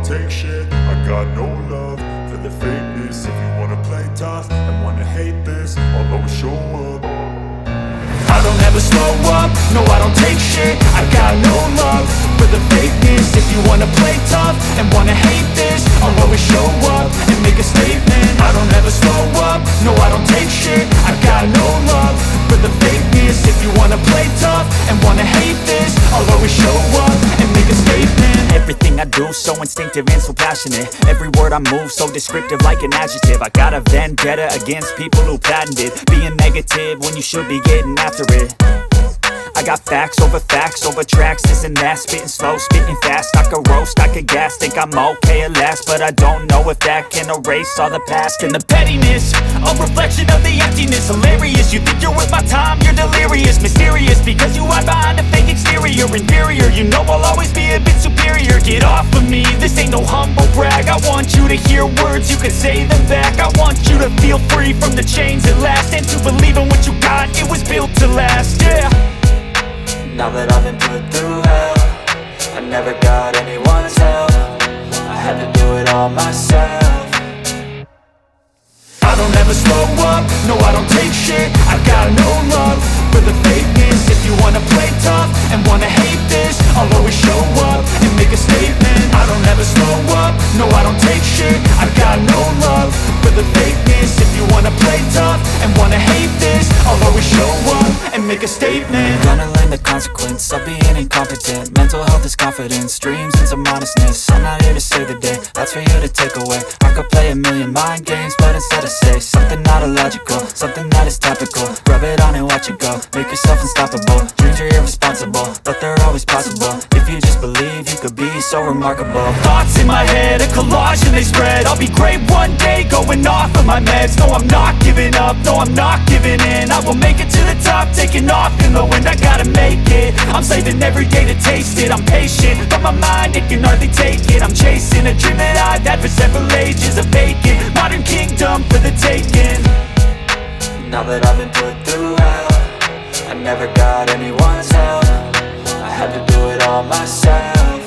take shit. I got no love for the fakeness. If you wanna play tough and wanna hate this, I'll always show up. I don't ever slow up, no I don't take shit. I got no love for the fakeness. If you wanna play tough and wanna hate this, I'll always show up and make a statement. I don't ever slow up, no I don't take shit. I got no love for the fakeness. If you wanna play tough and wanna hate this, I'll always show up and make a statement. Everything I do so instinctive and so passionate. Every word I move so descriptive like an adjective. I got a vendetta against people who patented being negative when you should be getting after it. I got facts over tracks, this and that. Spitting slow, spitting fast, I could roast, I could gas. Think I'm okay at last, but I don't know if that can erase all the past. And the pettiness, a reflection of the emptiness. Hilarious, you think you're worth my time, you're delirious. Mysterious, because you hide behind a fake exterior. Inferior, you know I'll always be a bit superior. Get off of me, this ain't no humble brag. I want you to hear words, you can say them back. I want you to feel free from the chains at last, and to believe in what you got, it was built to last, yeah. Now that I've been put through hell, I never got anyone's help. I had to do it all myself. I don't ever slow up, no I don't take shit. I got no love for the fakeness. If you wanna play tough and wanna hate this, I'll always show up and make a statement. I don't ever slow up, no I don't take shit. I got no love for the fakeness. If you wanna play tough and wanna hate this, I'll always show up and make a statement. Gonna learn the consequence of being incompetent. Mental health is confidence, dreams and some honestness. I'm not here to save the day, that's for you to take away. I could play a million mind games, but instead I say something not illogical, something that is topical. Rub it on and watch it go, make yourself unstoppable. Dreams are irresponsible, but they're always possible. If you just believe, you could be so remarkable. Thoughts in my head, a collage and they spread. I'll be great one day, going off of my meds. No, I'm not giving up, no, I'm not giving in. I will make it to the top, taking off in the wind. I gotta make it, I'm saving every day to taste it. I'm patient, but my mind, it can hardly take it. I'm chasing a dream that I've had for several ages. A vacant, modern kingdom for the taking. Now that I've been put through hell, I never got anyone's help. I had to do it all myself.